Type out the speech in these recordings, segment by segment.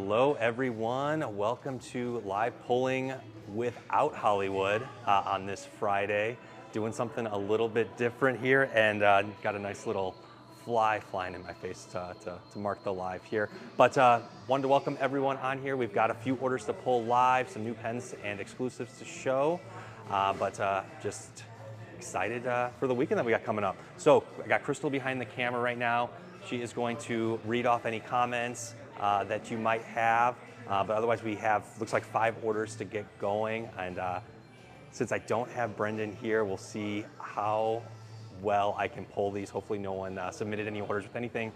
Hello everyone, welcome to live polling without Hollywood on this Friday. Doing something a little bit different here, and got a nice little fly flying in my face to mark the live here. But wanted to welcome everyone on here. We've got a few orders to pull live, some new pens and exclusives to show, but just excited for the weekend that we got coming up. So I got Crystal behind the camera right now. She is going to read off any comments that you might have, but otherwise we have, looks like 5 orders to get going, and since I don't have Brendan here, we'll see how well I can pull these. Hopefully no one submitted any orders with anything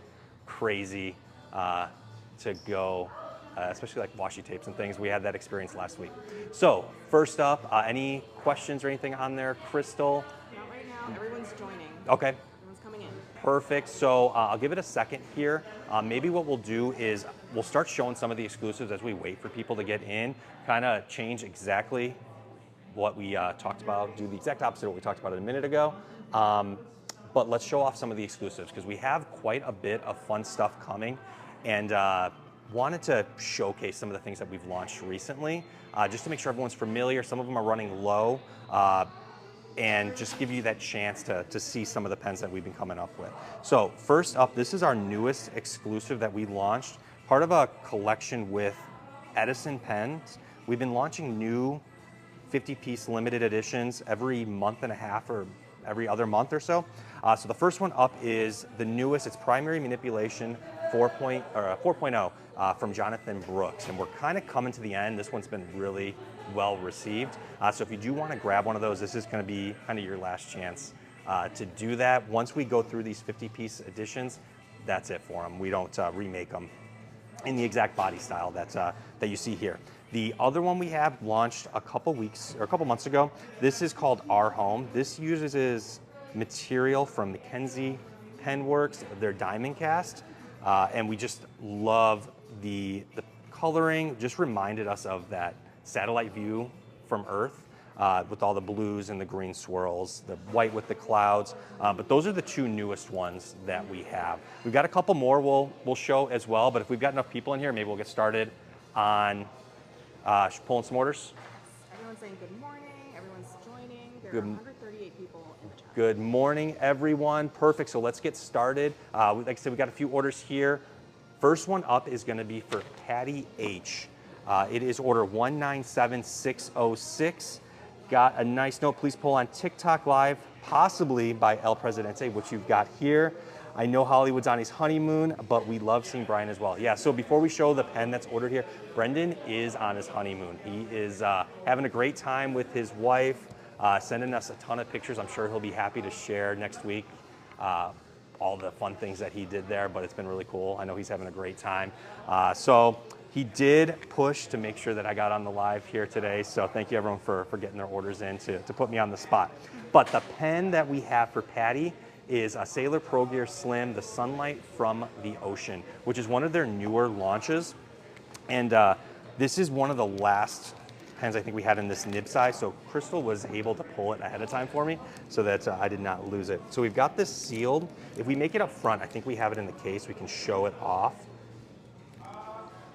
crazy to go, especially like washi tapes and things. We had that experience last week. So first up, any questions or anything on there, Crystal? Not right now, everyone's joining. Okay. Everyone's coming in. Perfect. So I'll give it a second here. Maybe what we'll do is we'll start showing some of the exclusives as we wait for people to get in, kind of change exactly what we talked about, do the exact opposite of what we talked about a minute ago. But let's show off some of the exclusives because we have quite a bit of fun stuff coming, and wanted to showcase some of the things that we've launched recently, just to make sure everyone's familiar. Some of them are running low, and just give you that chance to see some of the pens that we've been coming up with. So first up, this is our newest exclusive that we launched, part of a collection with Edison Pens. We've been launching new 50-piece limited editions every month and a half or every other month or so. So the first one up is the newest, it's Primary Manipulation 4.0 from Jonathan Brooks. And we're kind of coming to the end. This one's been really well received. So if you do want to grab one of those, this is going to be kind of your last chance to do that. Once we go through these 50-piece editions, that's it for them. We don't remake them in the exact body style that you see here. The other one we have launched a couple months ago. This is called Our Home. This uses material from Mackenzie Penworks, their diamond cast, and we just love the coloring. Just reminded us of that satellite view from Earth with all the blues and the green swirls, the white with the clouds. But those are the 2 newest ones that we have. We've got a couple more we'll show as well, but if we've got enough people in here, maybe we'll get started on pulling some orders. Everyone's saying good morning, everyone's joining. There are 138 people in the chat. Good morning, everyone. Perfect, so let's get started. Like I said, we got a few orders here. First one up is gonna be for Patty H. It is order 197606. Got a nice note, please pull on TikTok Live, possibly by El Presidente, which you've got here. I know Hollywood's on his honeymoon, but we love seeing Brian as well. Yeah, so before we show the pen that's ordered here, Brendan is on his honeymoon. He is having a great time with his wife, sending us a ton of pictures. I'm sure he'll be happy to share next week all the fun things that he did there, but it's been really cool. I know he's having a great time. So he did push to make sure that I got on the live here today, so thank you everyone for getting their orders in to put me on the spot. But the pen that we have for Patty is a Sailor Pro Gear Slim, the Sunlight from the Ocean, which is one of their newer launches. And this is one of the last pens I think we had in this nib size, so Crystal was able to pull it ahead of time for me so that I did not lose it. So we've got this sealed. If we make it up front, I think we have it in the case, we can show it off.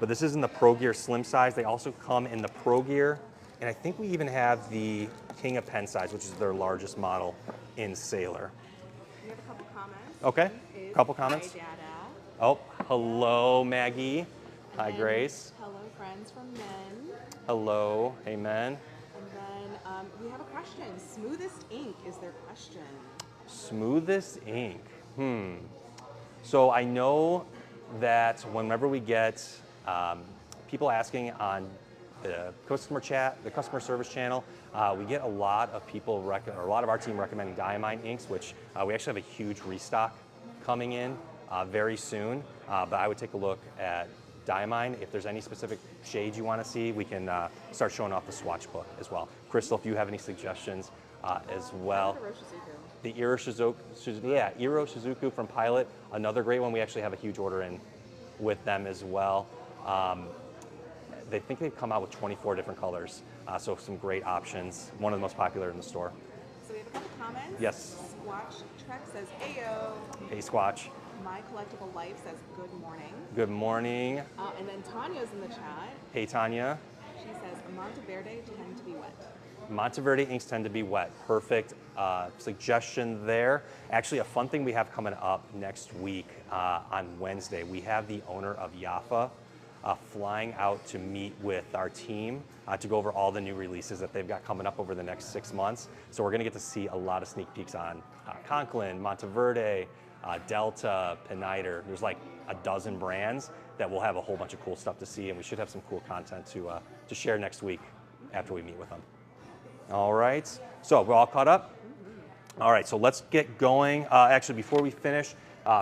But this is in the Pro Gear Slim size. They also come in the Pro Gear, and I think we even have the King of Pen size, which is their largest model in Sailor. We have a couple comments. Okay, a couple comments. Hi, Dada. Oh, hello, Maggie. Hi, And Grace. Hello, friends from men. Hello, hey, men. And then we have a question. Smoothest ink is their question. Smoothest ink. So I know that whenever we get people asking on the customer chat, the customer service channel, we get a lot of people, or a lot of our team recommending Diamine inks, which we actually have a huge restock coming in very soon. But I would take a look at Diamine. If there's any specific shades you want to see, we can start showing off the swatch book as well. Crystal, if you have any suggestions as well. The Iro Shizuku from Pilot, another great one. We actually have a huge order in with them as well. They think they've come out with 24 different colors, so some great options. One of the most popular in the store. So we have a couple comments. Yes. Squatch Trek says, "Ayo." Hey, Squatch. My Collectible Life says good morning. Good morning. And then Tanya's in the chat. Hey, Tanya. She says Monteverde tend to be wet. Monteverde inks tend to be wet. Perfect suggestion there. Actually, a fun thing we have coming up next week on Wednesday, we have the owner of Yafa flying out to meet with our team to go over all the new releases that they've got coming up over the next 6 months. So we're gonna get to see a lot of sneak peeks on Conklin, Monteverde, Delta, Piniter. There's like a dozen brands that will have a whole bunch of cool stuff to see, and we should have some cool content to share next week after we meet with them. All right, so we're all caught up? All right, so let's get going. Actually, before we finish,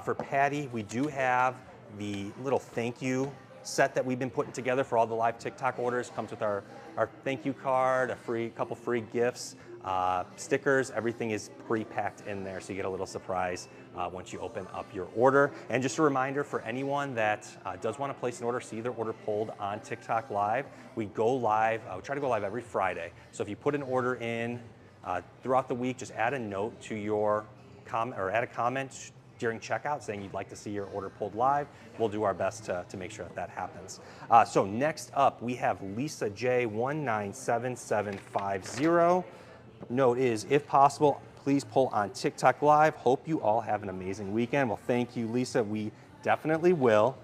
for Patty, we do have the little thank you set that we've been putting together for all the live TikTok orders. Comes with our thank you card, a couple free gifts, stickers. Everything is pre-packed in there, so you get a little surprise once you open up your order. And just a reminder for anyone that does want to place an order, see their order pulled on TikTok Live. We go live, we try to go live every Friday. So if you put an order in throughout the week, just add a note to your comment or add a comment during checkout saying you'd like to see your order pulled live. We'll do our best to make sure that happens. So next up, we have Lisa J 197750. Note is, if possible, please pull on TikTok Live. Hope you all have an amazing weekend. Well, thank you, Lisa. We definitely will.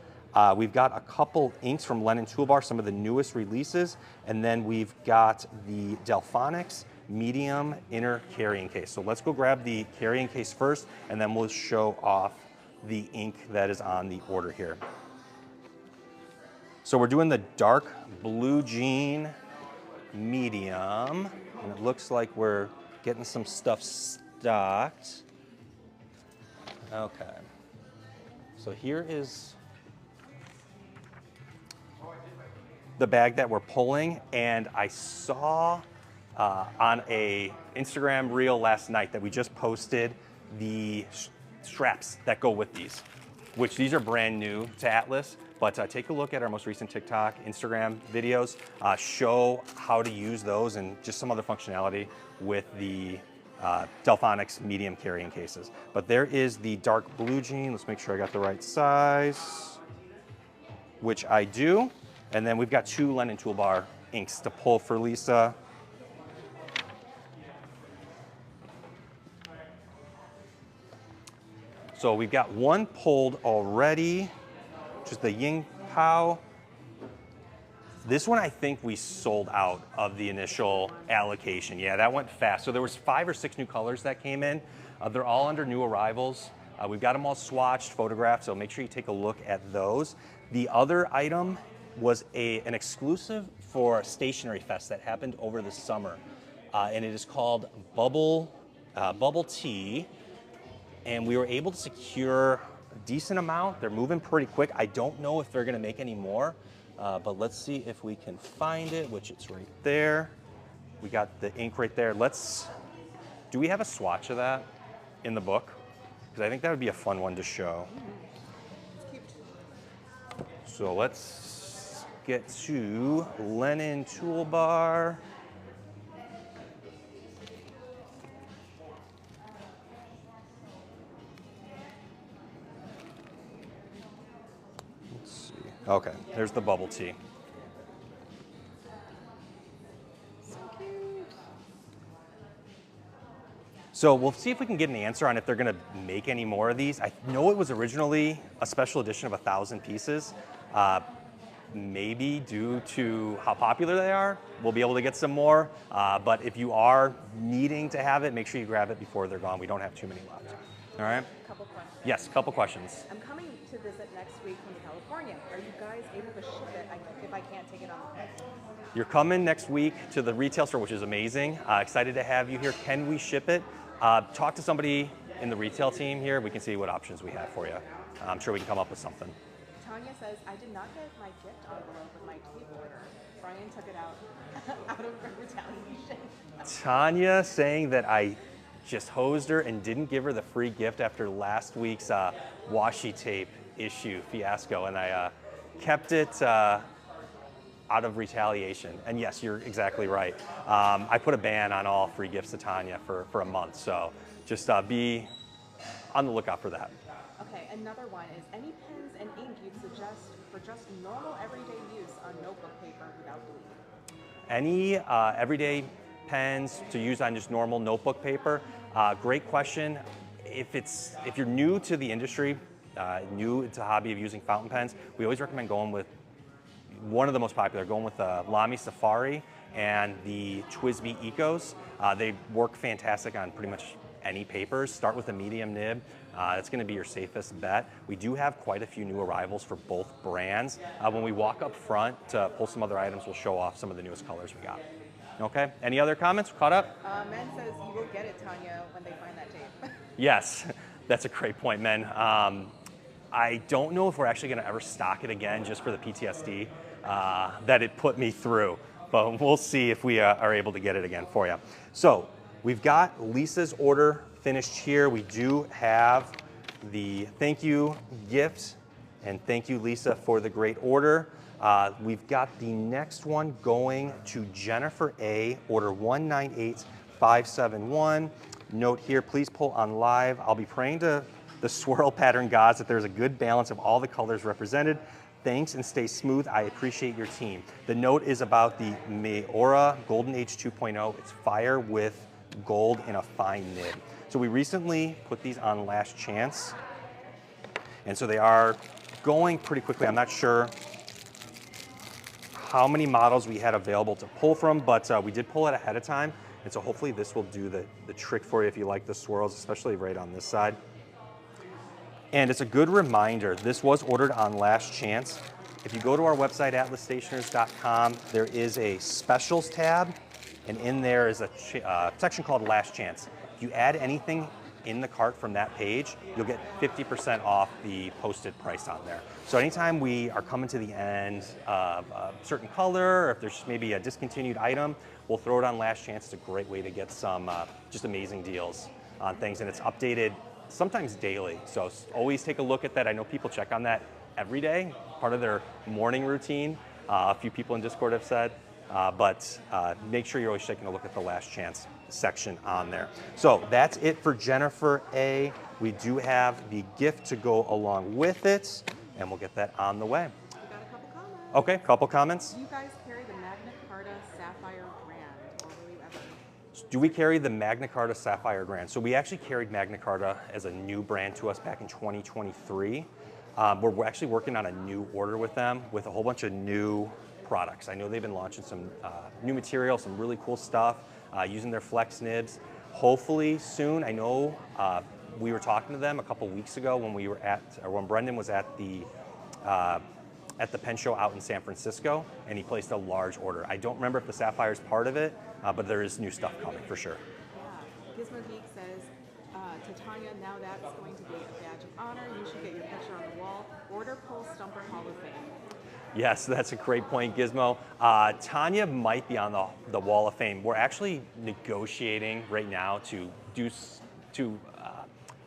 We've got a couple inks from Lennon Toolbar, some of the newest releases, and then we've got the Delphonics medium inner carrying case. So let's go grab the carrying case first, and then we'll show off the ink that is on the order here. So we're doing the dark blue jean medium, and it looks like we're getting some stuff stocked. Okay, so here is the bag that we're pulling, and I saw on a Instagram reel last night that we just posted the straps that go with these, which these are brand new to Atlas, but take a look at our most recent TikTok, Instagram videos, show how to use those and just some other functionality with the Delphonics medium carrying cases. But there is the dark blue jean. Let's make sure I got the right size, which I do. And then we've got two Lennon Toolbar inks to pull for Lisa. So we've got one pulled already, which is the Ying Pao. This one I think we sold out of the initial allocation. Yeah, that went fast. So there was 5 or 6 new colors that came in. They're all under new arrivals. We've got them all swatched, photographed, so make sure you take a look at those. The other item was an exclusive for Stationery Fest that happened over the summer. And it is called Bubble Tea. And we were able to secure a decent amount. They're moving pretty quick. I don't know if they're gonna make any more, but let's see if we can find it, which it's right there. We got the ink right there. Do we have a swatch of that in the book? Because I think that would be a fun one to show. It's cute. So let's get to Lennon Toolbar. Okay, there's the bubble tea. So cute. So we'll see if we can get an answer on if they're gonna make any more of these. I know it was originally a special edition of 1,000 pieces. Maybe due to how popular they are, we'll be able to get some more. But if you are needing to have it, make sure you grab it before they're gone. We don't have too many left. All right? Couple questions. Yes, couple questions. I'm coming to visit next week from California. Are you guys able to ship it if I can't take it on the plane? You're coming next week to the retail store, which is amazing. Excited to have you here. Can we ship it? Talk to somebody in the retail team here. We can see what options we have for you. I'm sure we can come up with something. Tanya says, I did not get my gift envelope with my tape order. Brian took it out out of retaliation. Tanya saying that I just hosed her and didn't give her the free gift after last week's washi tape issue fiasco, and I kept it out of retaliation. And yes, you're exactly right. I put a ban on all free gifts to Tanya for a month, so just be on the lookout for that. Okay, another one is any pens and ink you'd suggest for just normal everyday use on notebook paper without bleeding? Any everyday pens to use on just normal notebook paper? Great question. If you're new to the industry, new to the hobby of using fountain pens, we always recommend going with one of the most popular, going with the Lamy Safari and the TWSBI Ecos. They work fantastic on pretty much any papers. Start with a medium nib. That's going to be your safest bet. We do have quite a few new arrivals for both brands. When we walk up front to pull some other items, we'll show off some of the newest colors we got. Okay, any other comments? Caught up? Men says you will get it, Tanya, when they find that tape. Yes, that's a great point, men. I don't know if we're actually going to ever stock it again just for the PTSD that it put me through, but we'll see if we are able to get it again for you. So we've got Lisa's order finished here. We do have the thank you gift, and thank you, Lisa, for the great order. We've got the next one going to Jennifer A, order 198571. Note here, please pull on live. I'll be praying to the swirl pattern gods that there's a good balance of all the colors represented. Thanks and stay smooth. I appreciate your team. The note is about the Mayora Golden Age 2.0. It's fire with gold in a fine nib. So we recently put these on last chance, and so they are going pretty quickly. I'm not sure how many models we had available to pull from, but we did pull it ahead of time, and so hopefully this will do the trick for you if you like the swirls, especially right on this side. And it's a good reminder, this was ordered on last chance. If you go to our website, atlasstationers.com, there is a specials tab, and in there is a section called last chance. If you add anything in the cart from that page, you'll get 50% off the posted price on there. So anytime we are coming to the end of a certain color, or if there's maybe a discontinued item, we'll throw it on last chance. It's a great way to get some just amazing deals on things, and it's updated sometimes daily. So always take a look at that. I know people check on that every day, part of their morning routine. A few people in Discord have said, but make sure you're always taking a look at the last chance section on there. So that's it for Jennifer A. We do have the gift to go along with it, and we'll get that on the way. We got a couple comments. Okay, couple comments. Do you guys carry the Magna Carta Sapphire brand, or will you ever? Do we carry the Magna Carta Sapphire brand? So we actually carried Magna Carta as a new brand to us back in 2023. We're actually working on a new order with them with a whole bunch of new products. I know they've been launching some new material, some really cool stuff, using their flex nibs. Hopefully soon. I know we were talking to them a couple weeks ago when we were when Brendan was at the pen show out in San Francisco, and he placed a large order. I don't remember if the Sapphire is part of it, but there is new stuff coming for sure. Yeah. Gizmo Geek says, to Tanya, now that's going to be a badge of honor. You should get your picture on the wall. Order Pull Stumper Hall of Fame. Yes, that's a great point, Gizmo. Tanya might be on the Wall of Fame. We're actually negotiating right now to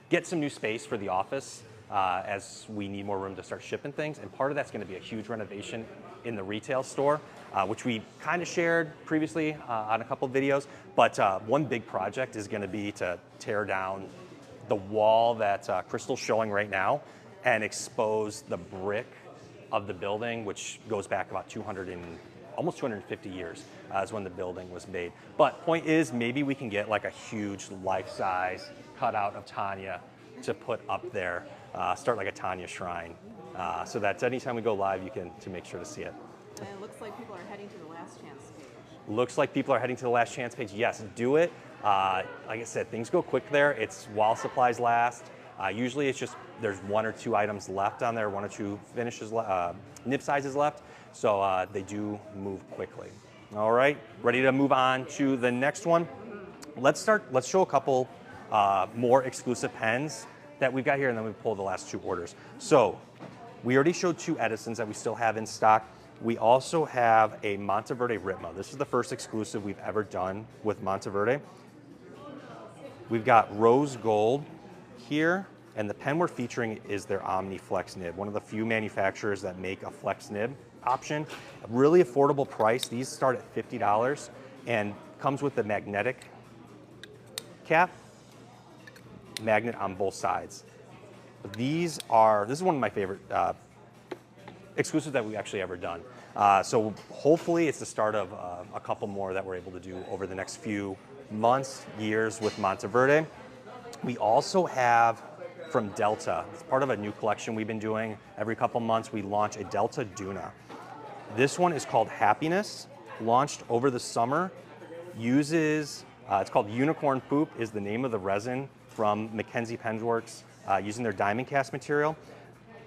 get some new space for the office as we need more room to start shipping things. And part of that's going to be a huge renovation in the retail store, which we kind of shared previously on a couple of videos. But one big project is going to be to tear down the wall that Crystal's showing right now and expose the brick of the building, which goes back about almost 250 years is when the building was made. But point is, maybe we can get like a huge life-size cutout of Tanya to put up there, start like a Tanya shrine, so that anytime we go live, you can make sure to see it. And it looks like people are heading to the last chance page. Looks like people are heading to the last chance page. Yes, do it. Like I said, things go quick there. It's while supplies last. Usually it's just there's one or two items left on there, one or two finishes, nib sizes left. So they do move quickly. All right, ready to move on to the next one. Let's show a couple more exclusive pens that we've got here, and then we pull the last two orders. So we already showed two Edisons that we still have in stock. We also have a Monteverde Ritmo. This is the first exclusive we've ever done with Monteverde. We've got rose gold here, and the pen we're featuring is their Omni Flex nib, one of the few manufacturers that make a flex nib option. A really affordable price. These start at $50 and comes with the magnetic cap, magnet on both sides. this is one of my favorite exclusives that we've actually ever done. So hopefully it's the start of a couple more that we're able to do over the next few months, years with Monteverde. We also have from Delta, it's part of a new collection we've been doing. Every couple months we launch a Delta Duna. This one is called Happiness, launched over the summer, uses, it's called Unicorn Poop is the name of the resin from Mackenzie Penworks, using their diamond cast material.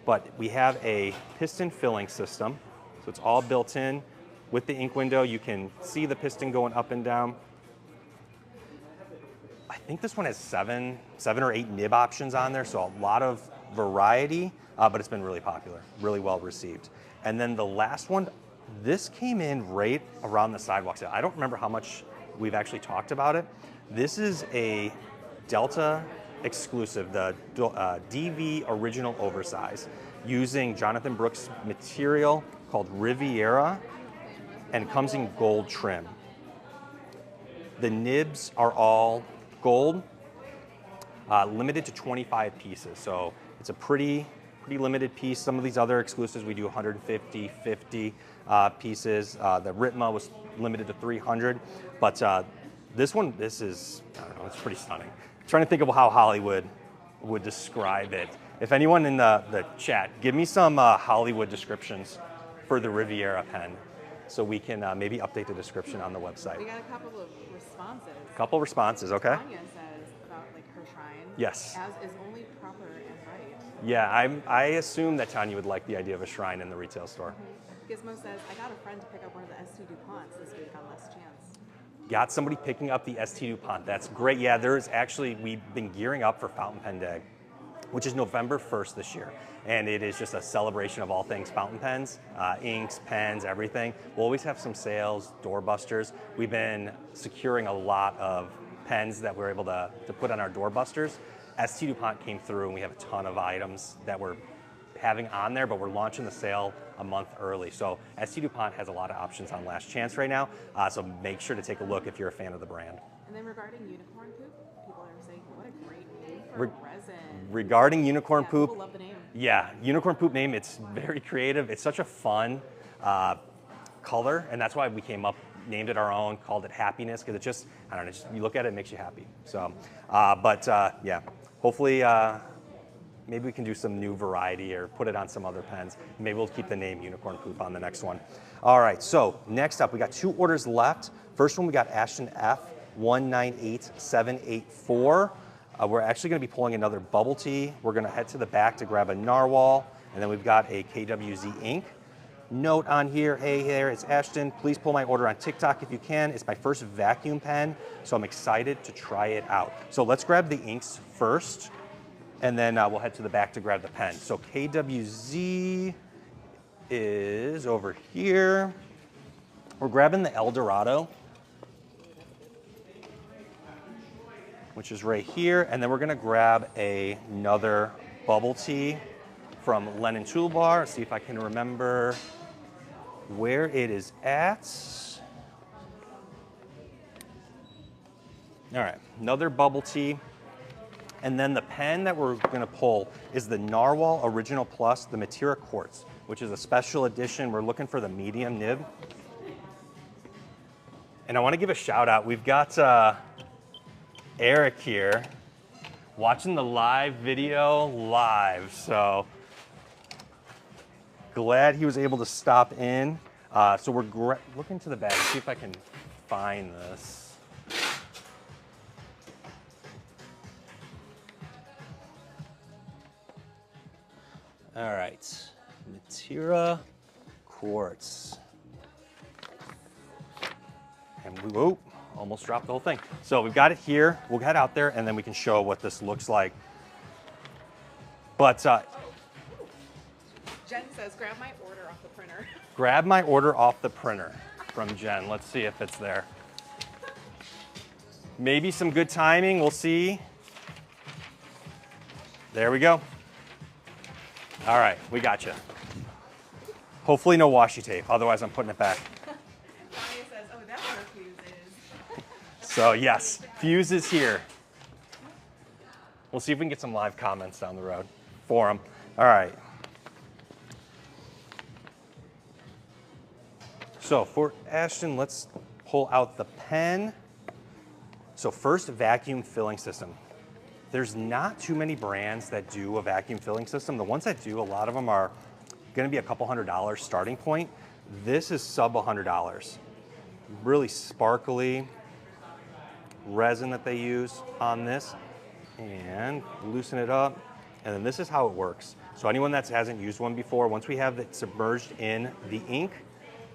But we have a piston filling system, so it's all built in. With the ink window, you can see the piston going up and down. I think this one has seven or eight nib options on there, so a lot of variety, but it's been really popular, really well received. And then the last one, this came in right around the sidewalk sale. I don't remember how much we've actually talked about it. This is a Delta exclusive, the DV Original Oversize, using Jonathan Brooks material called Riviera, and comes in gold trim. The nibs are all gold, limited to 25 pieces, so it's a pretty limited piece. Some of these other exclusives we do 150, 50 pieces. The Ritma was limited to 300, but this is, I don't know, it's pretty stunning. I'm trying to think of how Hollywood would describe it. If anyone in the chat, give me some Hollywood descriptions for the Riviera pen, so we can maybe update the description on the website. We got a couple of responses. A couple responses, okay? Tanya says about like her shrine. Yes. As is only proper and right. Yeah, I assume that Tanya would like the idea of a shrine in the retail store. Gizmo says, I got a friend to pick up one of the ST DuPonts this week on Last Chance. Got somebody picking up the ST DuPont. That's great. Yeah, we've been gearing up for Fountain Pen Day, which is November 1st this year. And it is just a celebration of all things fountain pens, inks, pens, everything. We'll always have some sales, doorbusters. We've been securing a lot of pens that we're able to put on our doorbusters. ST DuPont came through and we have a ton of items that we're having on there, but we're launching the sale a month early. So ST DuPont has a lot of options on Last Chance right now, so make sure to take a look if you're a fan of the brand. And then regarding unicorn poop, people are saying, what a great name for resin. Regarding unicorn poop, people love the name. Yeah, unicorn poop name, it's very creative. It's such a fun color, and that's why we named it our own, called it Happiness, because it just, I don't know, you look at it, it makes you happy. So, yeah, hopefully maybe we can do some new variety or put it on some other pens. Maybe we'll keep the name Unicorn Poop on the next one. All right, so next up, we got 2 orders left. First one, we got Ashton F, 198784. We're actually going to be pulling another bubble tea. We're going to head to the back to grab a narwhal, and then we've got a KWZ ink. Note on here, hey there, it's Ashton. Please pull my order on TikTok if you can. It's my first vacuum pen, so I'm excited to try it out. So let's grab the inks first, and then we'll head to the back to grab the pen. So KWZ is over here. We're grabbing the El Dorado, which is right here, and then we're gonna grab another bubble tea from Lennon Toolbar. See if I can remember where it is at. All right, another bubble tea. And then the pen that we're gonna pull is the Narwhal Original Plus, the Matera Quartz, which is a special edition. We're looking for the medium nib. And I wanna give a shout out. We've got Eric here watching the live video live. So glad he was able to stop in. So we're looking to the bag, see if I can find this. All right, Matera Quartz. And we, whoa, almost dropped the whole thing. So we've got it here. We'll head out there and then we can show what this looks like. But Jen says, grab my order off the printer. Grab my order off the printer from Jen. Let's see if it's there. Maybe some good timing, we'll see. There we go. All right, we got you. Hopefully no washi tape, otherwise I'm putting it back. Maya says, oh, that's where Fuse is. So yes, Fuse is here. We'll see if we can get some live comments down the road. for them. All right. So for Ashton, let's pull out the pen. So first, vacuum filling system. There's not too many brands that do a vacuum filling system. The ones that do, a lot of them are gonna be a couple $100 starting point. This is sub $100. Really sparkly resin that they use on this. And loosen it up. And then this is how it works. So anyone that hasn't used one before, once we have it submerged in the ink,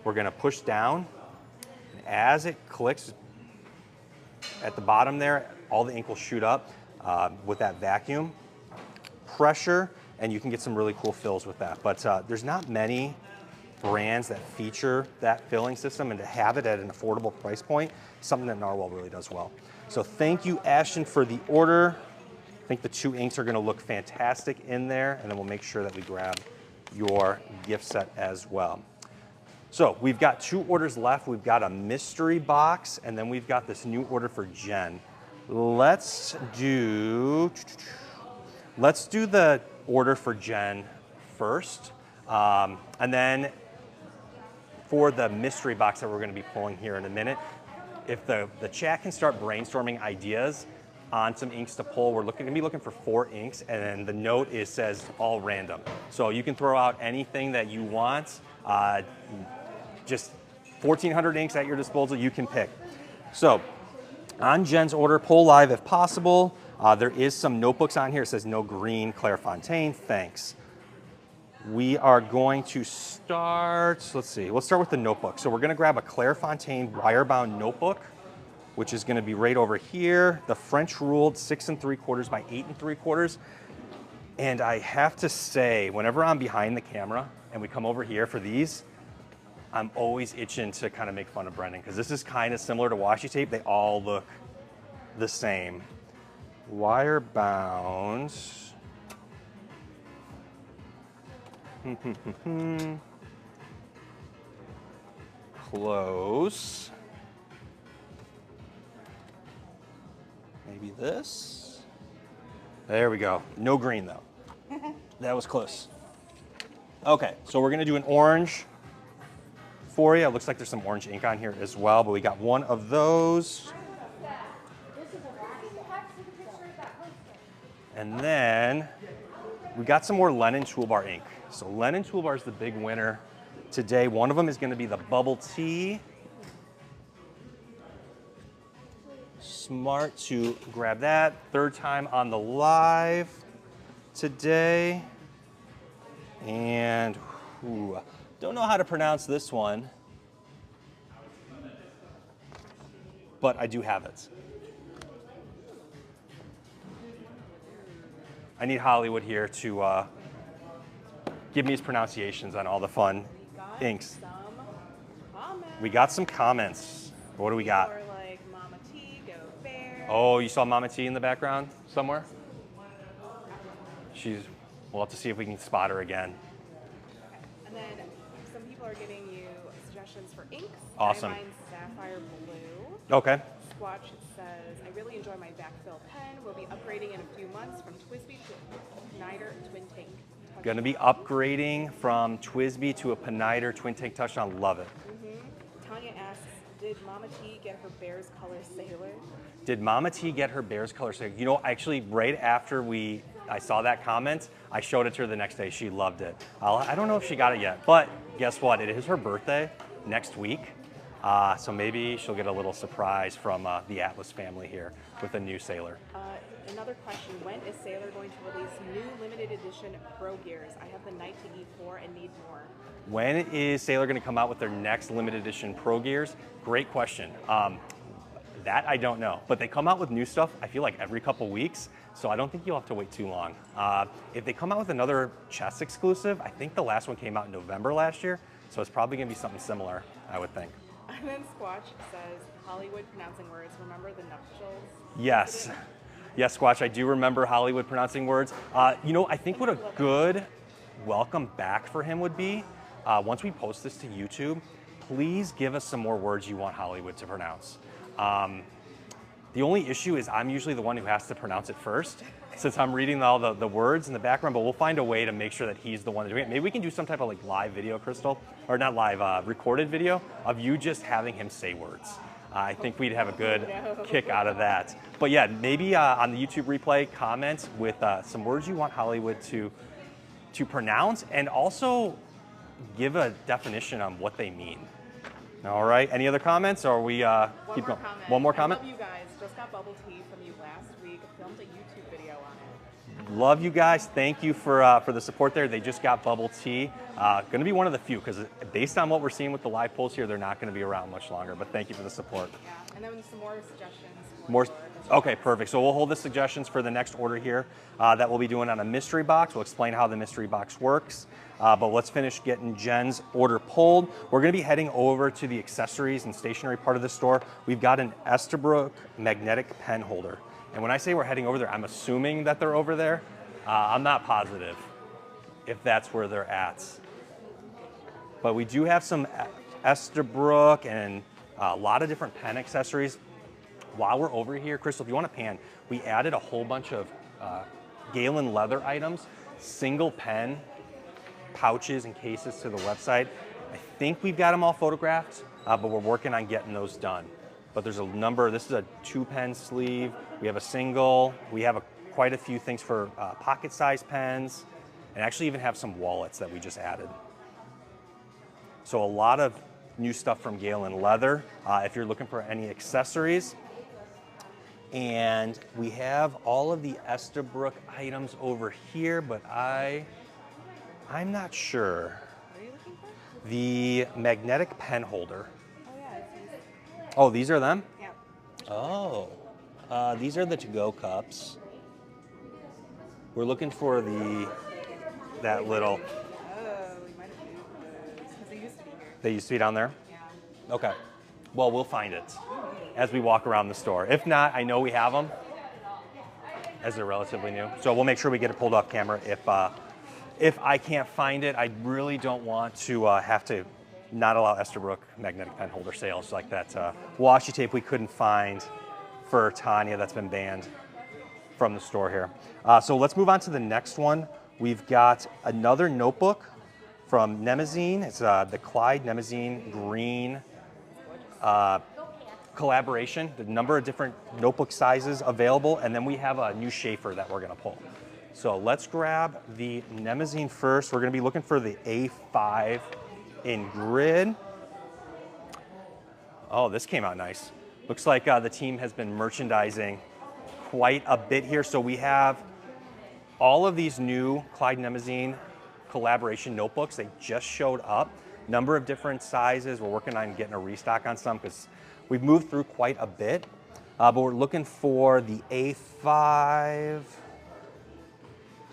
we're gonna push down. And as it clicks at the bottom there, all the ink will shoot up with that vacuum pressure, and you can get some really cool fills with that. But there's not many brands that feature that filling system, and to have it at an affordable price point, something that Narwhal really does well. So thank you, Ashton, for the order. I think the 2 inks are gonna look fantastic in there, and then we'll make sure that we grab your gift set as well. So we've got 2 orders left. We've got a mystery box, and then we've got this new order for Jen. Let's do the order for Jen first, and then for the mystery box that we're gonna be pulling here in a minute, if the chat can start brainstorming ideas on some inks to pull, we're gonna be looking for 4 inks, and then the note says all random. So you can throw out anything that you want, just 1,400 inks at your disposal, you can pick. So on Jen's order, pull live if possible. There is some notebooks on here. It says no green, Clairefontaine, thanks. We are going to start, let's see, let's start with the notebook. So we're gonna grab a Clairefontaine wire-bound notebook, which is gonna be right over here. The French ruled 6 3/4 by 8 3/4. And I have to say, whenever I'm behind the camera and we come over here for these, I'm always itching to kind of make fun of Brendan, because this is kind of similar to washi tape. They all look the same. Wire bound. Close. Maybe this. There we go. No green though. That was close. Okay, so we're gonna do an orange for you. It looks like there's some orange ink on here as well, but we got one of those. And then we got some more Lennon Toolbar ink. So Lennon Toolbar is the big winner today. One of them is gonna be the Bubble Tea. Smart to grab that. 3rd time on the live today. And don't know how to pronounce this one, but I do have it. I need Hollywood here to give me his pronunciations on all the fun inks. We got some comments. What do we got? Or like Mama T, Go Bear. Oh, you saw Mama T in the background somewhere? We'll have to see if we can spot her again. Okay. And then some people are giving you suggestions for inks. Awesome. Mine's Sapphire Blue. Okay. Squatch says, I really enjoy my backfill pen. We'll be upgrading in a few months from Twisby to Penider Twin Tank. Going to be upgrading from Twisby to a Penider Twin Tank Touchdown. Love it. Tanya asks, did Mama T get her Bears color sailor? Did Mama T get her Bears color sailor? You know, actually, right after I saw that comment, I showed it to her the next day. She loved it. I don't know if she got it yet, but guess what? It is her birthday next week. So maybe she'll get a little surprise from the Atlas family here with a new sailor. Another question, when is Sailor going to release new limited edition Pro Gears? I have the Night to E4 and need more. When is Sailor going to come out with their next limited edition Pro Gears? Great question. That I don't know, but they come out with new stuff, I feel like every couple weeks, so I don't think you'll have to wait too long. If they come out with another chess exclusive, I think the last one came out in November last year, so it's probably gonna be something similar, I would think. And then Squatch says, Hollywood pronouncing words, remember the nuptials? Yes. Yes, Squatch, I do remember Hollywood pronouncing words. You know, I think what a good welcome back for him would be, once we post this to YouTube, please give us some more words you want Hollywood to pronounce. The only issue is I'm usually the one who has to pronounce it first, since I'm reading all the words in the background, but we'll find a way to make sure that he's the one doing it. Maybe we can do some type of like live video, Crystal, or not live, recorded video of you just having him say words. I think we'd have a good kick out of that. But yeah, maybe on the YouTube replay, comment with some words you want Hollywood to pronounce, and also give a definition on what they mean. All right, any other comments, or we keep going? One more comment? I love you guys. Just got bubble tea from you last week. I filmed a YouTube video on it. Love you guys. Thank you for the support there. They just got bubble tea. Going to be one of the few, because based on what we're seeing with the live polls here, they're not going to be around much longer. But thank you for the support. Yeah, and then some more suggestions. More. Okay, perfect. So we'll hold the suggestions for the next order here that we'll be doing on a mystery box. We'll explain how the mystery box works. But let's finish getting Jen's order pulled. We're going to be heading over to the accessories and stationery part of the store. We've got an Estabrook magnetic pen holder. And when I say we're heading over there, I'm assuming that they're over there. I'm not positive if that's where they're at. But we do have some Estabrook and a lot of different pen accessories. While we're over here, Crystal, if you want to pan, we added a whole bunch of Galen leather items, single pen pouches and cases to the website. I think we've got them all photographed, but we're working on getting those done. But there's a number. This is a 2-pen sleeve. We have a single. We have quite a few things for pocket-sized pens, and actually even have some wallets that we just added. So a lot of new stuff from Galen Leather. If you're looking for any accessories. And we have all of the Estabrook items over here, but I'm not sure. What are you looking for? The magnetic pen holder. Oh yeah, it's these. Oh, these are them? Yeah. Oh, these are the to-go cups. We're looking for that little. Oh, we might have moved those because they used to be here. They used to be down there? Yeah. Okay. Well, we'll find it as we walk around the store. If not, I know we have them, as they're relatively new. So we'll make sure we get it pulled off camera if I can't find it. I really don't want to have to not allow Estabrook magnetic pen holder sales like that washi tape we couldn't find for Tanya that's been banned from the store here. So let's move on to the next one. We've got another notebook from Nemazine. It's the Clyde Nemazine green collaboration. The number of different notebook sizes available, and then we have a new Schaefer that we're gonna pull. So let's grab the Nemazine first. We're gonna be looking for the A5 in grid. Oh, this came out nice. Looks like the team has been merchandising quite a bit here. So we have all of these new Clyde Nemazine collaboration notebooks. They just showed up. Number of different sizes. We're working on getting a restock on some because we've moved through quite a bit. But we're looking for the A5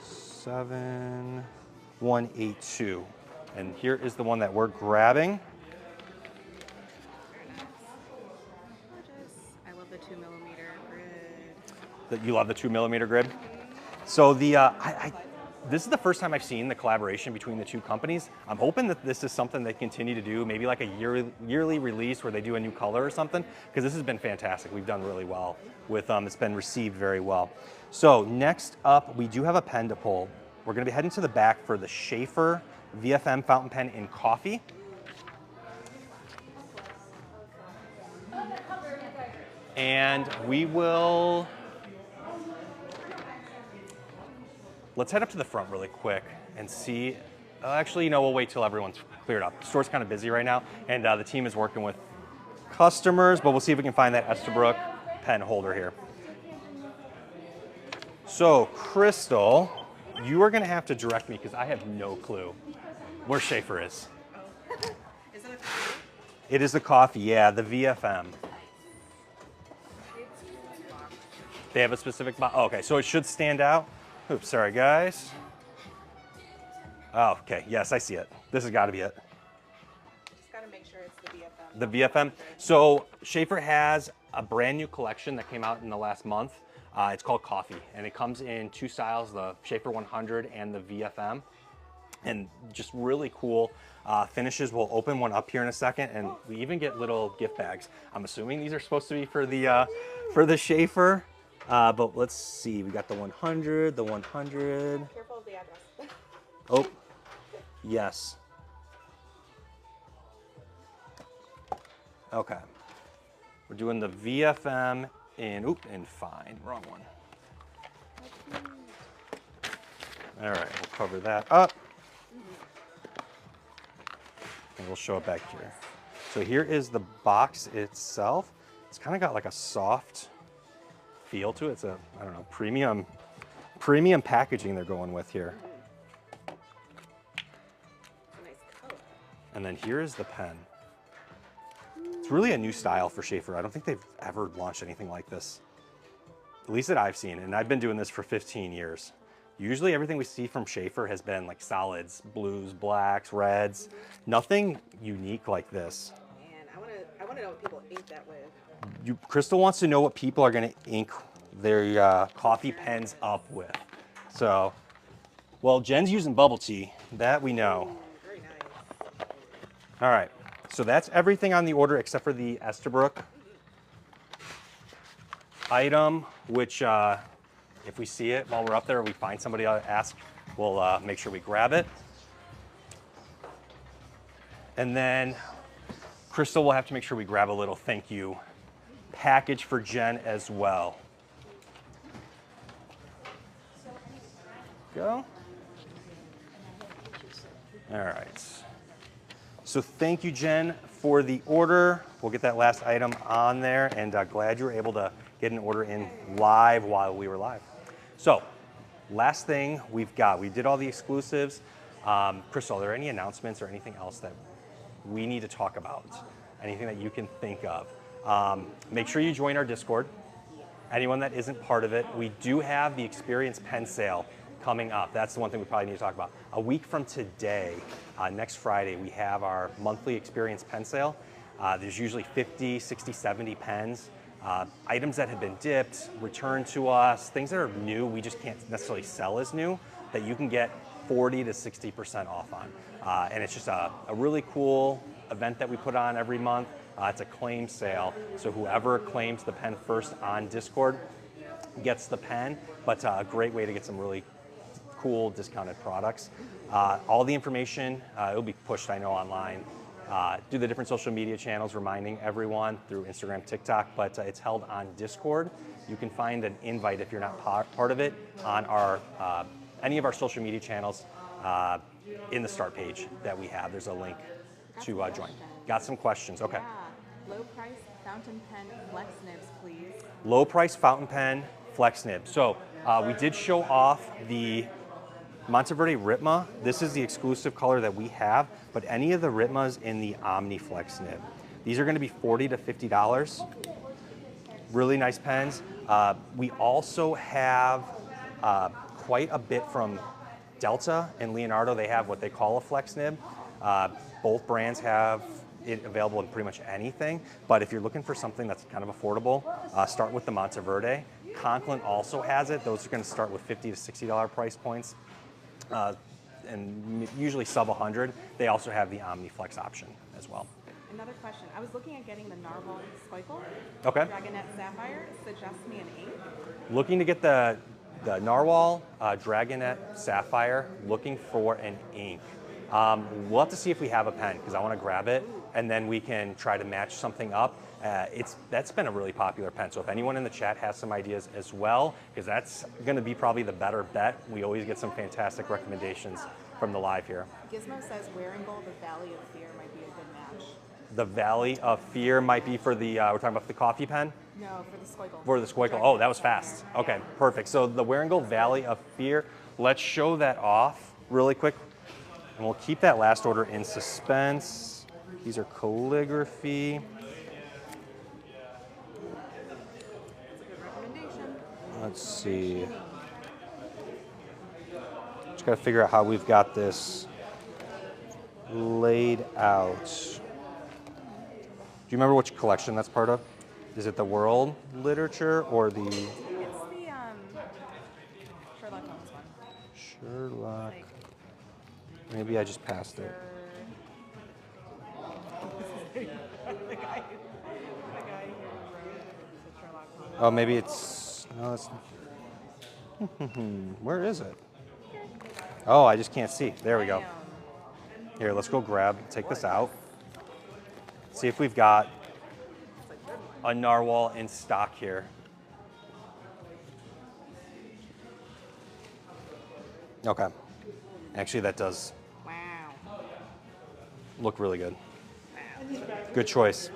7182. And here is the one that we're grabbing. Very nice. Gorgeous. I love the 2mm grid. You love the 2mm grid? So this is the first time I've seen the collaboration between the two companies. I'm hoping that this is something they continue to do, maybe like a yearly release where they do a new color or something, because this has been fantastic. We've done really well with it's been received very well. So next up, we do have a pen to pull. We're gonna be heading to the back for the Schaefer VFM fountain pen in coffee. And we will, let's head up to the front really quick and see. Actually, we'll wait till everyone's cleared up. The store's kind of busy right now, and the team is working with customers, but we'll see if we can find that Estabrook pen holder here. So, Crystal, you are gonna have to direct me because I have no clue where Schaefer is. Is it a coffee? It is the coffee, yeah, the VFM. They have a specific box. Oh, okay, so it should stand out. Oops, sorry guys. Oh, okay, yes, I see it. This has got to be it. Just gotta make sure it's the VFM. The VFM. So Schaefer has a brand new collection that came out in the last month. It's called Coffee, and it comes in two styles, the Schaefer 100 and the VFM. And just really cool finishes. We'll open one up here in a second, and we even get little gift bags. I'm assuming these are supposed to be for the Schaefer. But let's see. We got the 100, the 100. Careful of the address. Oh, yes. Okay. We're doing the VFM in fine. Wrong one. All right, we'll cover that up. And we'll show it back here. So here is the box itself. It's kind of got like a soft feel to it. It's a, I don't know, premium packaging they're going with here. Nice color. And then here is the pen. It's really a new style for Schaefer. I don't think they've ever launched anything like this, at least that I've seen. And I've been doing this for 15 years. Usually everything we see from Schaefer has been like solids, blues, blacks, reds. Nothing unique like this. Man, I want to know what people ink that with. Crystal wants to know what people are going to ink their coffee pens up with. So, well, Jen's using bubble tea. That we know. Ooh, very nice. All right. So that's everything on the order except for the Estabrook item, which if we see it while we're up there or we find somebody to ask, we'll make sure we grab it. And then Crystal will have to make sure we grab a little thank you package for Jen as well. Go. All right. So thank you, Jen, for the order. We'll get that last item on there, and glad you were able to get an order in live while we were live. So last thing we've got, we did all the exclusives. Crystal, are there any announcements or anything else that we need to talk about? Anything that you can think of? Make sure you join our Discord. Anyone that isn't part of it, we do have the Experience Pen Sale coming up. That's the one thing we probably need to talk about. A week from today, next Friday, we have our monthly Experience Pen Sale. There's usually 50, 60, 70 pens. Items that have been dipped, returned to us, things that are new, we just can't necessarily sell as new, that you can get 40 to 60% off on. And it's just a really cool event that we put on every month. It's a claim sale, so whoever claims the pen first on Discord gets the pen, but a great way to get some really cool discounted products. All the information, it will be pushed, I know, online through the different social media channels, reminding everyone through Instagram, TikTok, but it's held on Discord. You can find an invite if you're not part of it on our any of our social media channels in the start page that we have. There's a link to join. Got some questions, okay. Yeah. Low price fountain pen flex nibs, please. Low price fountain pen flex nib. So we did show off the Monteverde Ritma. This is the exclusive color that we have, but any of the Ritmas in the Omni Flex nib. These are going to be $40 to $50. Really nice pens. We also have quite a bit from Delta and Leonardo. They have what they call a flex nib. Both brands have it available in pretty much anything, but if you're looking for something that's kind of affordable, start with the Monteverde. Conklin also has it. Those are going to start with $50 to $60 price points, and usually sub 100. They also have the OmniFlex option as well. Another question. I was looking at getting the Narwhal Squiggle. Okay. Dragonette Sapphire. Suggest me an ink. Looking to get the Narwhal Dragonette Sapphire, looking for an ink. We'll have to see if we have a pen, because I want to grab it, and then we can try to match something up. That's been a really popular pen, so if anyone in the chat has some ideas as well, because that's going to be probably the better bet. We always get some fantastic recommendations from the live here. Gizmo says Waringle, the Valley of Fear might be a good match. The Valley of Fear might be for the, we're talking about the coffee pen? No, for the Squiggle. For the Squiggle. Oh, that was fast. Okay, perfect. So the Waringle Valley of Fear, let's show that off really quick. And we'll keep that last order in suspense. These are calligraphy. That's a good recommendation. Let's see. Just gotta figure out how we've got this laid out. Do you remember which collection that's part of? Is it the world literature or the It's the Sherlock Holmes one. Sherlock? Maybe I just passed it. the guy who wrote the Sherlock Holmes. Oh, maybe it's No, it's... Where is it? Oh, I just can't see. There we go. Damn. Here, let's go grab, take this out. See if we've got a narwhal in stock here. Okay. Actually, that does Wow. look really good. Wow. Good choice.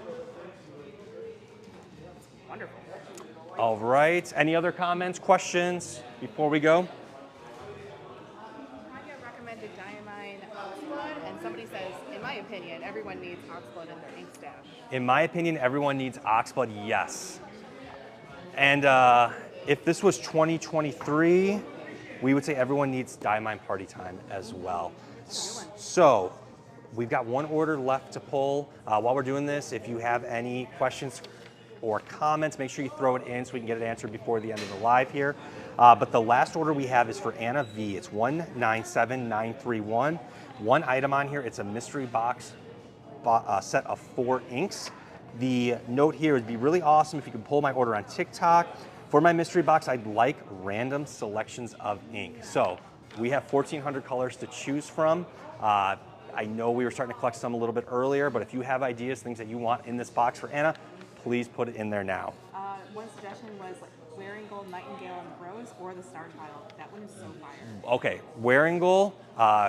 Wonderful. All right. Any other comments, questions before we go? Tanya recommended diamine oxblood, and somebody says, in my opinion, everyone needs oxblood in their ink stash. In my opinion, everyone needs oxblood, yes. And if this was 2023, we would say everyone needs Diamine Party Time as well. So we've got one order left to pull. While we're doing this, if you have any questions or comments, make sure you throw it in so we can get it answered before the end of the live here. But the last order we have is for Anna V. It's 197931. One item on here, it's a mystery box set of 4 inks. The note here would be really awesome if you could pull my order on TikTok. For my mystery box, I'd like random selections of ink. So we have 1,400 colors to choose from. I know we were starting to collect some a little bit earlier, but if you have ideas, things that you want in this box for Anna, please put it in there now. One suggestion was like Wearing Gold, Nightingale, and Rose, or the Star Child. That one is so fire. Okay, Wearing Gold.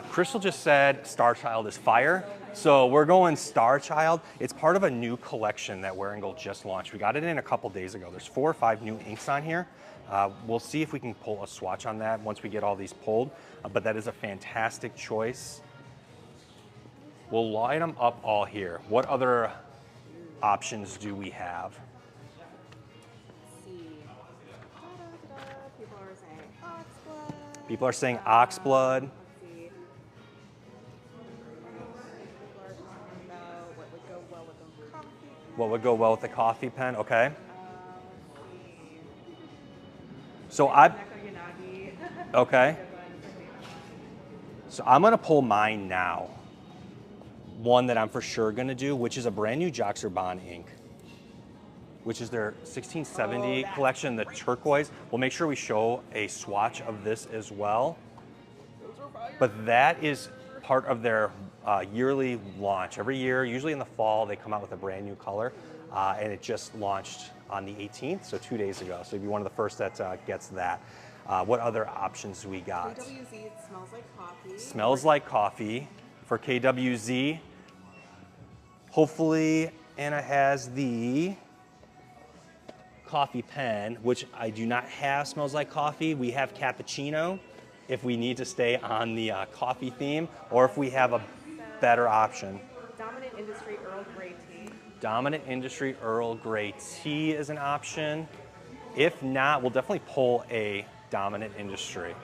Crystal just said Star Child is fire. So we're going Star Child. It's part of a new collection that Wearing Gold just launched. We got it in a couple days ago. There's 4 or 5 new inks on here. We'll see if we can pull a swatch on that once we get all these pulled. But that is a fantastic choice. We'll line them up all here. What other options do we have? Let's see. People are saying oxblood. People are saying oxblood. Let's see. People are talking about what would go well with the coffee. What would go well with the coffee pen? Okay. Let's see. So I, Neko Yanagi. okay. So I'm gonna pull mine now. One that I'm for sure gonna do, which is a brand new Joxer ink, which is their 1670 collection, the turquoise. We'll make sure we show a swatch of this as well. But that is part of their yearly launch. Every year, usually in the fall, they come out with a brand new color, and it just launched on the 18th, so 2 days ago. So you'll be one of the first that gets that. What other options do we got? KWZ, it smells like coffee. Smells like coffee for KWZ. Hopefully Anna has the coffee pen, which I do not have. Smells like coffee. We have cappuccino if we need to stay on the coffee theme, or if we have a better option. Dominant Industry Earl Grey tea. Dominant Industry Earl Grey tea is an option. If not, we'll definitely pull a Dominant Industry.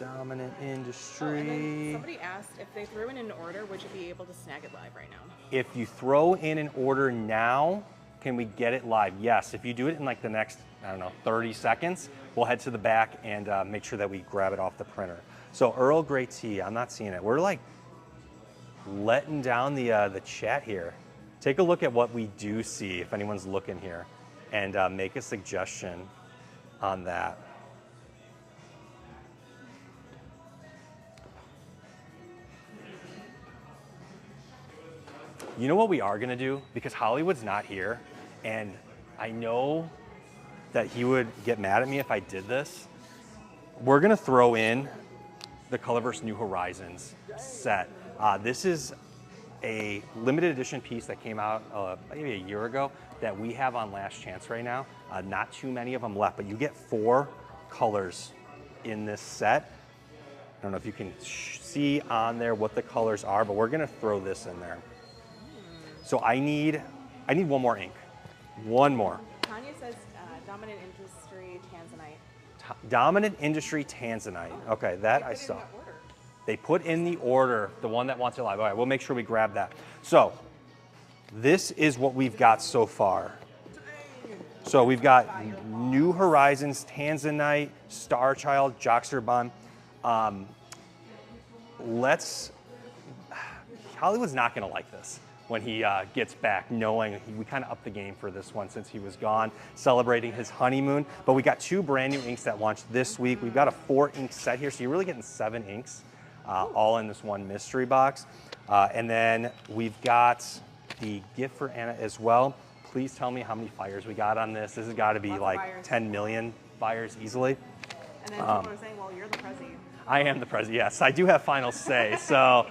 Dominant Industry. And then somebody asked if they threw in an order, would you be able to snag it live right now? If you throw in an order now, can we get it live? Yes. If you do it in like the next, I don't know, 30 seconds, we'll head to the back and make sure that we grab it off the printer. So Earl Grey tea, I'm not seeing it. We're like letting down the chat here. Take a look at what we do see if anyone's looking here, and make a suggestion on that. You know what we are gonna do? Because Hollywood's not here, and I know that he would get mad at me if I did this. We're gonna throw in the Colorverse New Horizons set. This is a limited edition piece that came out maybe a year ago that we have on Last Chance right now. Not too many of them left, but you get 4 colors in this set. I don't know if you can see on there what the colors are, but we're gonna throw this in there. So I need one more ink. One more. Tanya says Dominant Industry Tanzanite. Dominant Industry Tanzanite. Okay, that I saw. They put in the order, the one that wants it live. All right, we'll make sure we grab that. So this is what we've got so far. So we've got New Horizons, Tanzanite, Star Child, Joxer. Hollywood's not gonna like this when he gets back, knowing we kind of upped the game for this one since he was gone, celebrating his honeymoon. But we got 2 brand new inks that launched this week. We've got a 4 ink set here, so you're really getting 7 inks all in this one mystery box. And then we've got the gift for Anna as well. Please tell me how many fires we got on this. This has got to be like 10 million fires easily. And then people are saying, well, you're the president. I am the president, yes. I do have final say. So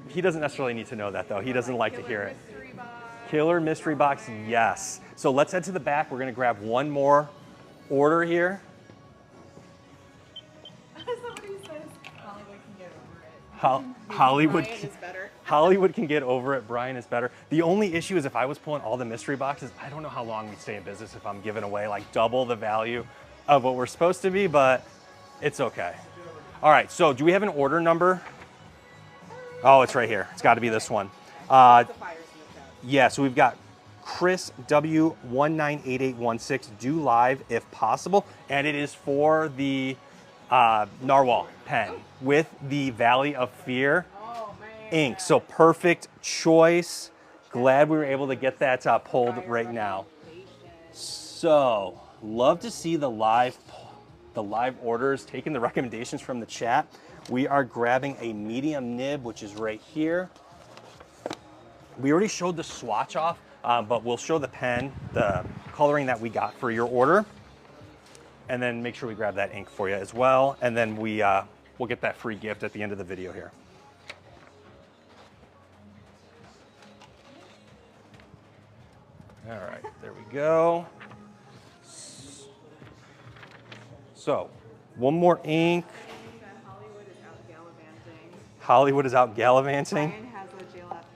he doesn't necessarily need to know that, though. He doesn't like to hear it. Mystery box. Killer mystery box, yes. So let's head to the back. We're going to grab one more order here. Somebody says Hollywood can get over it. Hollywood Brian is better. Hollywood can get over it. Brian is better. The only issue is if I was pulling all the mystery boxes, I don't know how long we'd stay in business if I'm giving away like double the value of what we're supposed to be, but it's okay. All right, so do we have an order number? Oh, it's right here. It's got to be this one. The fires in the chat. Yeah, so we've got Chris W198816, do live if possible, and it is for the Narwhal pen with the Valley of Fear ink. So perfect choice. Glad we were able to get that pulled right now. So love to see the live orders, taking the recommendations from the chat. We are grabbing a medium nib, which is right here. We already showed the swatch off, but we'll show the pen, the coloring that we got for your order, and then make sure we grab that ink for you as well. And then we'll get that free gift at the end of the video here. All right, there we go. So, one more ink. Hollywood is out gallivanting. Hollywood is out gallivanting. Brian has a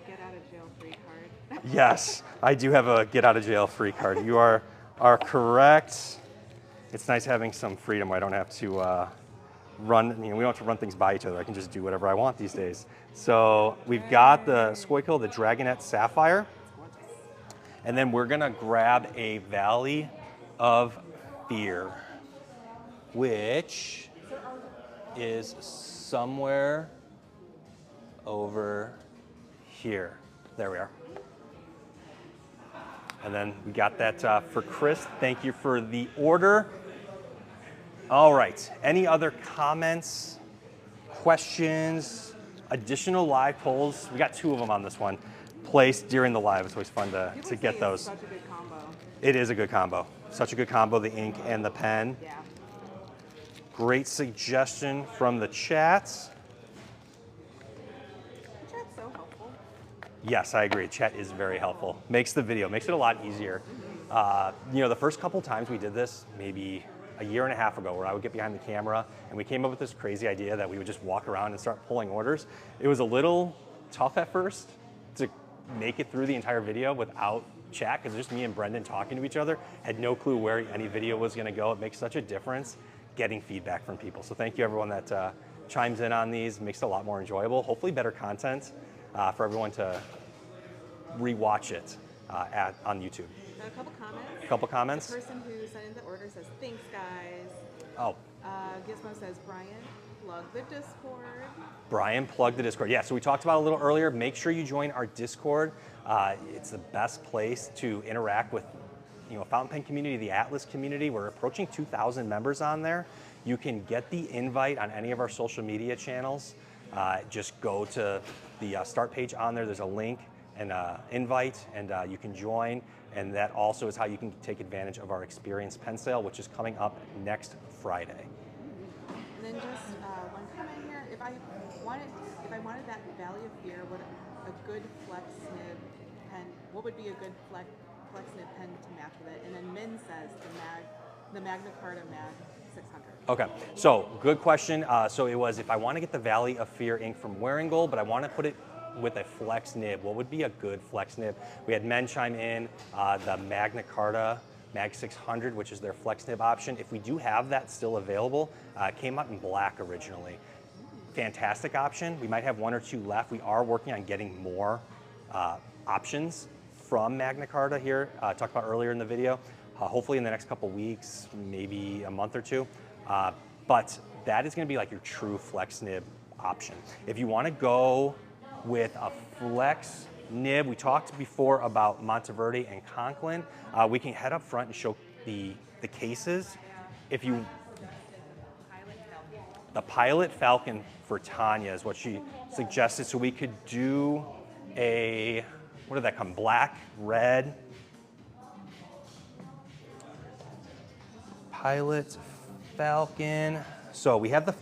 get out of jail free card. Yes, I do have a get out of jail free card. You are correct. It's nice having some freedom where I don't have to run, we don't have to run things by each other. I can just do whatever I want these days. So we've got the Squeakle, the Dragonette Sapphire. And then we're gonna grab a Valley of Fear, which is somewhere over here. There we are. And then we got that for Chris. Thank you for the order. All right, any other comments, questions, additional live polls? We got 2 of them on this one. Placed during the live. It's always fun to get those. Such a good combo. It is a good combo. Such a good combo, the ink and the pen. Yeah. Great suggestion from the chats. The chat's so helpful. Yes, I agree. Chat is very helpful. Makes the video, makes it a lot easier. The first couple times we did this, maybe a year and a half ago, where I would get behind the camera and we came up with this crazy idea that we would just walk around and start pulling orders. It was a little tough at first to make it through the entire video without chat, because just me and Brendan talking to each other, had no clue where any video was going to go. It makes such a difference getting feedback from people. So thank you everyone that chimes in on these. Makes it a lot more enjoyable. Hopefully better content for everyone to rewatch it on YouTube. A couple comments. A couple comments. The person who sent in the order says, thanks guys. Oh, Gizmo says, Brian, plug the Discord. Brian plugged the Discord. Yeah, so we talked about it a little earlier. Make sure you join our Discord. It's the best place to interact with, Fountain Pen community, the Atlas community. We're approaching 2,000 members on there. You can get the invite on any of our social media channels. Just go to the start page on there. There's a link and invite, and you can join. And that also is how you can take advantage of our Experience Pen Sale, which is coming up next Friday. And then just one comment here. If I wanted that Valley of Fear, what would be a good flex nib pen to match with it? And then Min says the Magna Carta Mag 600. Okay, so good question. So it was, if I want to get the Valley of Fear ink from Wearingold, but I want to put it with a flex nib, what would be a good flex nib? We had men chime in, the Magna Carta Mag 600, which is their flex nib option. If we do have that still available, it came out in black originally. Fantastic option. We might have 1 or 2 left. We are working on getting more options from Magna Carta here, talked about earlier in the video. Hopefully in the next couple weeks, maybe a month or 2. But that is gonna be like your true flex nib option. If you wanna go with a flex nib. We talked before about Monteverde and Conklin. We can head up front and show the cases. If you, the Pilot Falcon for Tanya is what she suggested. So we could do a, what did that come? Black, red. Pilot Falcon. So we have the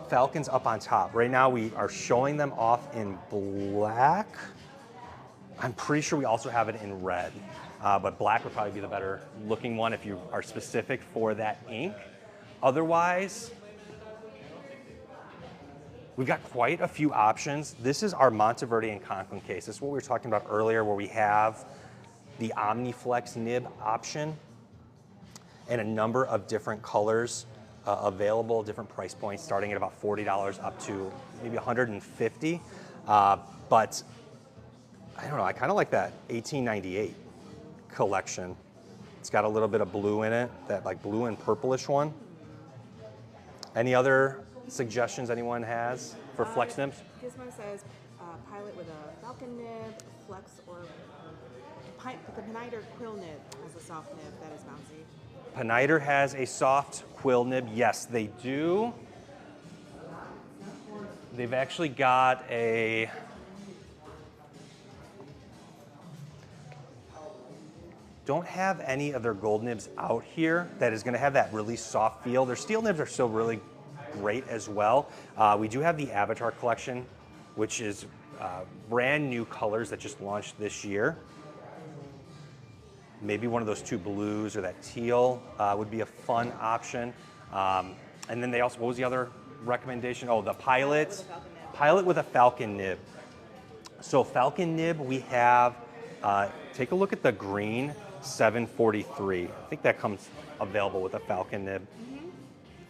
Falcons up on top. Right now we are showing them off in black. I'm pretty sure we also have it in red, but black would probably be the better looking one if you are specific for that ink. Otherwise, we've got quite a few options. This is our Monteverde and Conklin case. This is what we were talking about earlier, where we have the OmniFlex nib option and a number of different colors available, different price points, starting at about $40 up to maybe $150. But I don't know, I kind of like that 1898 collection. It's got a little bit of blue in it, that like blue and purplish one. Any other suggestions anyone has for flex nibs? Gizmo says Pilot with a Falcon nib, Flex, or the Peniter Quill nib has a soft nib that is bouncy. Peniter has a soft quill nib. Yes, they do. They've actually got a, don't have any of their gold nibs out here that is going to have that really soft feel. Their steel nibs are still really great as well. We do have the Avatar collection, which is brand new colors that just launched this year. Maybe one of those two blues or that teal would be a fun option. And then they also, what was the other recommendation? Oh, the Pilot with a Falcon nib. So Falcon nib, we have, take a look at the green 743. I think that comes available with a Falcon nib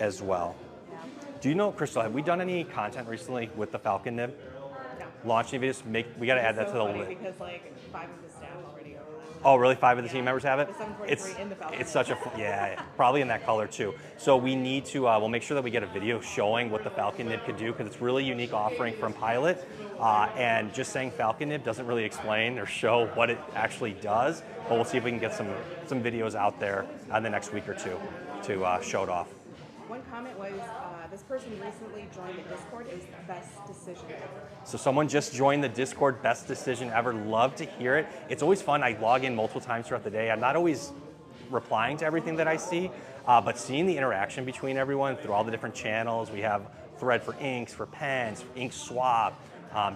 as well. Yeah. Do you know, Crystal, have we done any content recently with the Falcon nib? No. Launch any videos? We got to add that to the list. Because like 5 of the staff already own it. Oh, really? 5 of the team members have it? The 743 in the Falcon. It's such a, yeah, probably in that color too. So we need to, we'll make sure that we get a video showing what the Falcon nib could do, because it's a really unique offering from Pilot. And just saying Falcon nib doesn't really explain or show what it actually does, but we'll see if we can get some videos out there in the next week or two to show it off. One comment was, this person recently joined the Discord. It was the best decision ever. So someone just joined the Discord, best decision ever. Love to hear it. It's always fun. I log in multiple times throughout the day. I'm not always replying to everything that I see, but seeing the interaction between everyone through all the different channels. We have thread for inks, for pens, ink swap,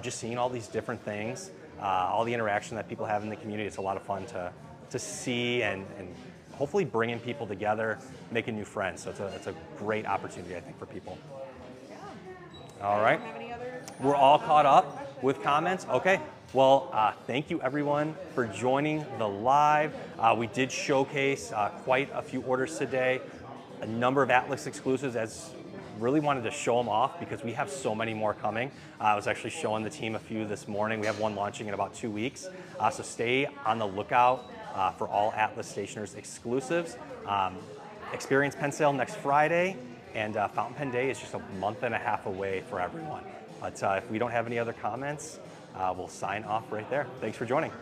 just seeing all these different things, all the interaction that people have in the community. It's a lot of fun to see and hopefully bringing people together, making new friends. So it's a great opportunity, I think, for people. Yeah. All right. Have any other, We're all caught up with comments. Okay. Well, thank you everyone for joining the live. We did showcase quite a few orders today, a number of Atlas exclusives, as really wanted to show them off because we have so many more coming. I was actually showing the team a few this morning. We have one launching in about 2 weeks. So stay on the lookout for all Atlas Stationers exclusives. Experience Pen Sale next Friday, and Fountain Pen Day is just a month and a half away for everyone. But if we don't have any other comments, we'll sign off right there. Thanks for joining.